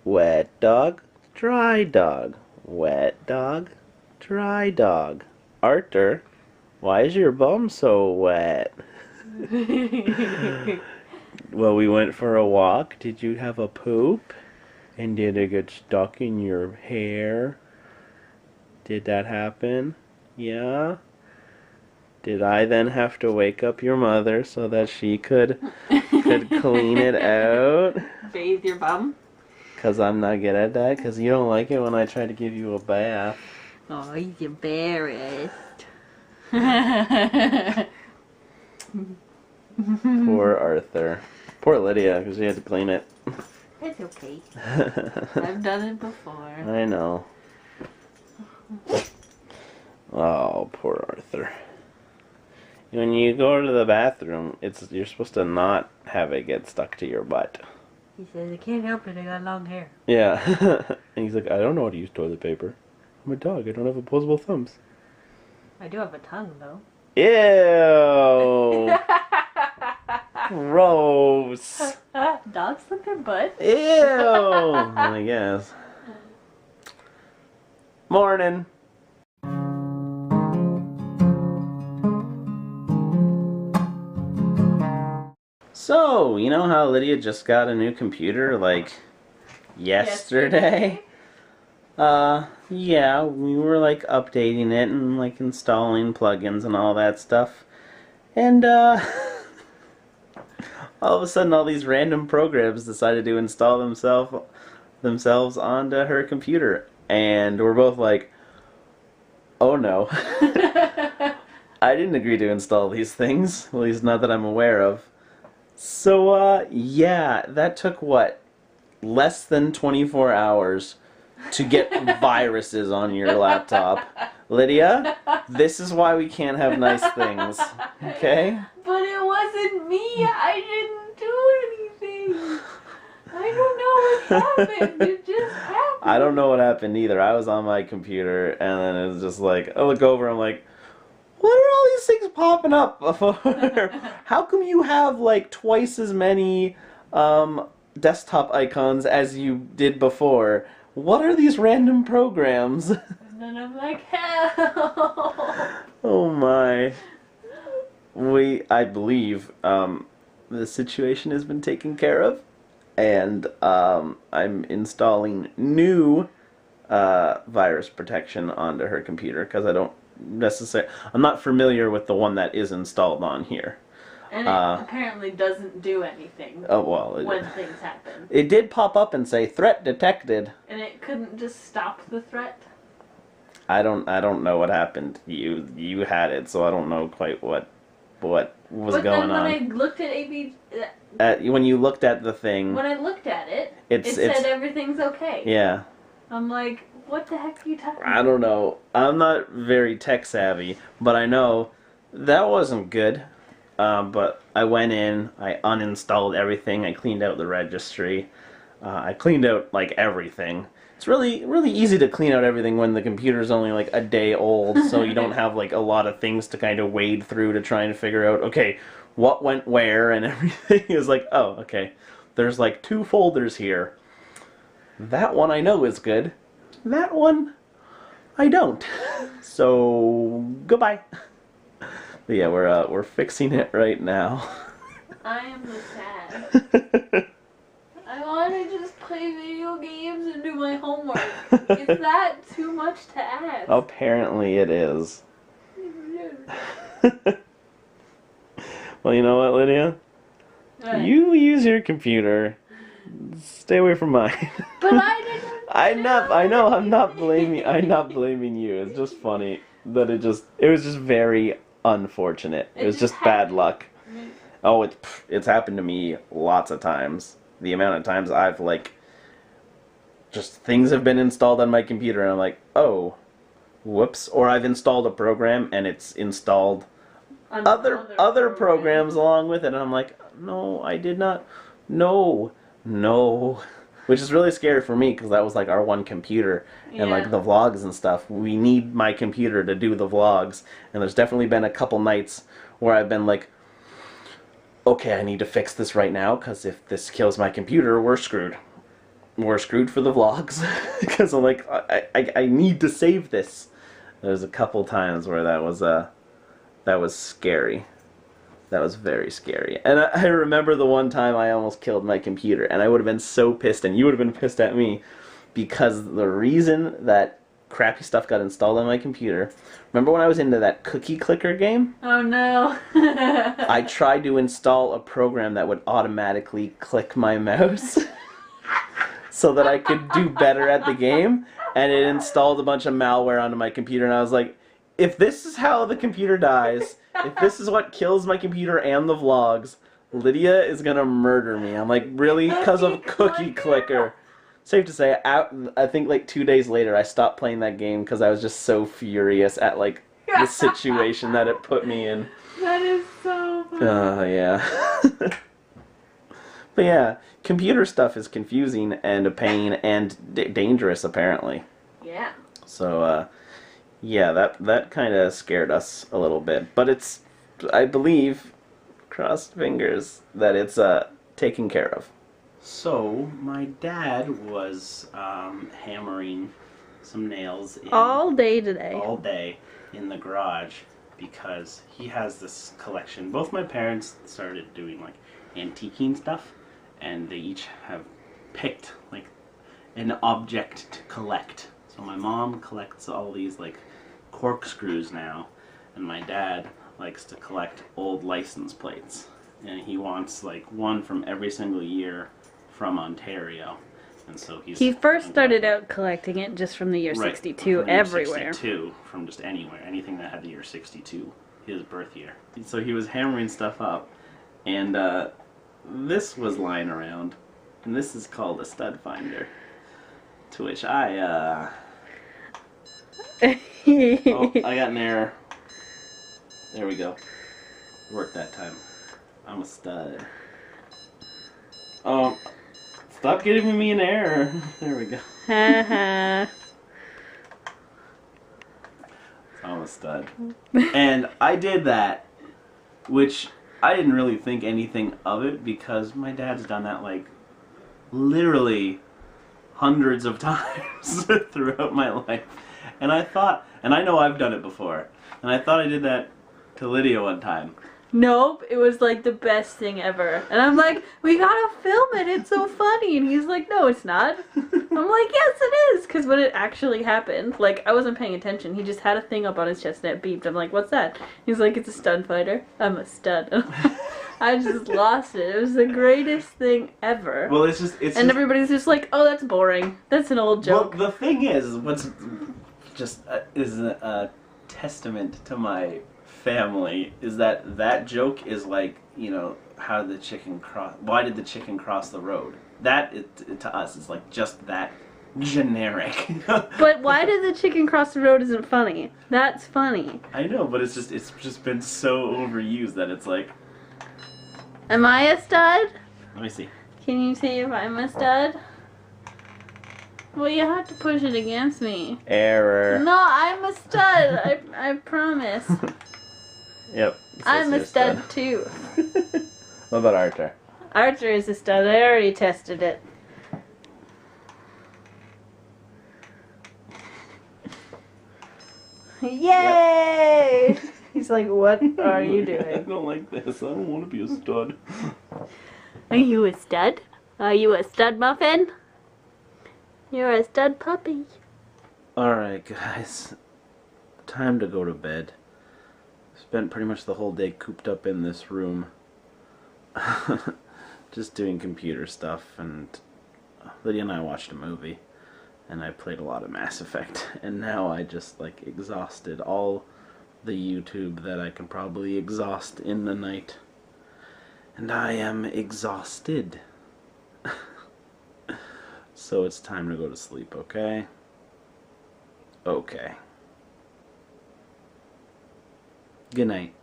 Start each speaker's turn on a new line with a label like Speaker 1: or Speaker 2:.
Speaker 1: Wet dog, dry dog. Wet dog, dry dog. Arthur, why is your bum so wet? Well, we went for a walk. Did you have a poop? And did it get stuck in your hair? Did that happen? Yeah? Did I then have to wake up your mother so that she could clean it out?
Speaker 2: Bathe your bum?
Speaker 1: Because I'm not good at that? Because you don't like it when I try to give you a bath.
Speaker 2: Oh, he's embarrassed.
Speaker 1: Poor Arthur. Poor Lydia, because she had to clean it.
Speaker 2: It's okay. I've done it before.
Speaker 1: I know. Oh, poor Arthur. When you go to the bathroom, you're supposed to not have it get stuck to your butt.
Speaker 2: He says, I can't help it, I got long hair.
Speaker 1: Yeah. And he's like, I don't know how to use toilet paper. I'm a dog, I don't have opposable thumbs.
Speaker 2: I do have a tongue, though.
Speaker 1: Ew! Gross!
Speaker 2: Dogs lick their butt?
Speaker 1: Ew! I guess. Morning! So, you know how Lydia just got a new computer, like, yesterday? Yeah, we were, like, updating it and, like, installing plugins and all that stuff. And, all of a sudden, all these random programs decided to install themselves onto her computer. And we're both like, oh no. I didn't agree to install these things, at least not that I'm aware of. So, yeah, that took, what, less than 24 hours to get viruses on your laptop. Lydia, this is why we can't have nice things, okay?
Speaker 2: But it wasn't me. I didn't do anything. I don't know what happened. It just happened.
Speaker 1: I don't know what happened either. I was on my computer, and then it was just like, I look over, I'm like, what are all these things popping up for? How come you have like twice as many desktop icons as you did before? What are these random programs?
Speaker 2: And then I'm like, help!
Speaker 1: Oh my. I believe the situation has been taken care of, and I'm installing new virus protection onto her computer because I'm not familiar with the one that is installed on here.
Speaker 2: And it apparently doesn't do anything.
Speaker 1: Oh well.
Speaker 2: When things happen.
Speaker 1: It did pop up and say threat detected.
Speaker 2: And it couldn't just stop the threat.
Speaker 1: I don't know what happened. You had it, so I don't know quite what was going on. But then
Speaker 2: when I looked at AB,
Speaker 1: when you looked at the thing,
Speaker 2: when I looked at it, it said everything's okay.
Speaker 1: Yeah.
Speaker 2: I'm like, what the heck are you talking about?
Speaker 1: I don't know. I'm not very tech savvy, but I know that wasn't good. But I went in, I uninstalled everything, I cleaned out the registry, I cleaned out like everything. It's really easy to clean out everything when the computer's only like a day old, so you don't have like a lot of things to kind of wade through to try and figure out, okay, what went where and everything. Is like, oh, okay, there's like 2 folders here. That one I know is good. That one, I don't. So, goodbye. But yeah, we're fixing it right now.
Speaker 2: I am the sad. I want to just play video games and do my homework. Is that too much to ask?
Speaker 1: Apparently it is. Well, you know what, Lydia?
Speaker 2: What?
Speaker 1: You use your computer. Stay away from mine.
Speaker 2: But I didn't.
Speaker 1: I know. I'm not blaming you. It's just funny that it was just very unfortunate. It was just bad luck. Oh, it's happened to me lots of times. The amount of times I've like just things have been installed on my computer and I'm like, oh, whoops. Or I've installed a program and it's installed other programs along with it, and I'm like, no, I did not. No. Which is really scary for me because that was like our one computer and like the vlogs and stuff. We need my computer to do the vlogs, and there's definitely been a couple nights where I've been like, okay, I need to fix this right now because if this kills my computer, we're screwed. we're screwed for the vlogs because I'm like, I need to save this. There's a couple times where that was scary. That was very scary. And I remember the one time I almost killed my computer, and I would have been so pissed, and you would have been pissed at me, because the reason that crappy stuff got installed on my computer. Remember when I was into that cookie clicker game?
Speaker 2: Oh no.
Speaker 1: I tried to install a program that would automatically click my mouse so that I could do better at the game, and it installed a bunch of malware onto my computer, and I was like, if this is how the computer dies, if this is what kills my computer and the vlogs, Lydia is gonna murder me. I'm like, really? Because of cookie clicker. Safe to say, I think like 2 days later I stopped playing that game because I was just so furious at like the situation that it put me in.
Speaker 2: That is so funny.
Speaker 1: Yeah. But yeah, computer stuff is confusing and a pain and dangerous apparently.
Speaker 2: Yeah.
Speaker 1: So yeah, that kind of scared us a little bit, but it's, I believe, crossed fingers, that it's taken care of. So, my dad was hammering some nails
Speaker 2: all day today.
Speaker 1: All day in the garage because he has this collection. Both my parents started doing like antiquing stuff, and they each have picked like an object to collect. So my mom collects all these like corkscrews now, and my dad likes to collect old license plates. And he wants like one from every single year from Ontario, and so he first started out collecting it just from the year 62 everywhere. 62, from just anywhere, anything that had the year 62, his birth year. So he was hammering stuff up, and this was lying around, and this is called a stud finder. To which I oh, I got an error. There we go. Worked that time. I'm a stud. Stop giving me an error. There we go. I'm a stud. And I did that, which I didn't really think anything of it because my dad's done that like literally hundreds of times throughout my life. And I thought, and I know I've done it before, and I thought I did that to Lydia one time.
Speaker 2: Nope, it was like the best thing ever. And I'm like, we gotta film it, it's so funny. And he's like, no, it's not. I'm like, yes, it is. Because when it actually happened, like, I wasn't paying attention. He just had a thing up on his chest and it beeped. I'm like, what's that? He's like, it's a stud fighter. I'm a stud. I just lost it. It was the greatest thing ever.
Speaker 1: Well, it's just...
Speaker 2: everybody's just like, oh, that's boring. That's an old joke.
Speaker 1: Well, the thing is, what's just is a testament to my family is that joke is like, you know, how did the chicken cross, why did the chicken cross the road? That to us is like just that generic.
Speaker 2: But why did the chicken cross the road isn't funny? That's funny.
Speaker 1: I know, but it's just been so overused that it's like,
Speaker 2: am I a stud?
Speaker 1: let me see.
Speaker 2: Can you see if I'm a stud? Well, you have to push it against me.
Speaker 1: Error.
Speaker 2: No, I'm a stud. I promise.
Speaker 1: Yep.
Speaker 2: I'm a stud too.
Speaker 1: What about Archer?
Speaker 2: Archer is a stud. I already tested it. Yay! Yep. He's like, what are you doing?
Speaker 1: I don't like this. I don't want to be a stud.
Speaker 2: Are you a stud? Are you a stud muffin? You're a stud puppy.
Speaker 1: Alright, guys. Time to go to bed. Spent pretty much the whole day cooped up in this room. Just doing computer stuff, and Lydia and I watched a movie, and I played a lot of Mass Effect, and now I just like exhausted all the YouTube that I can probably exhaust in the night. And I am exhausted. So it's time to go to sleep, okay? Okay. Good night.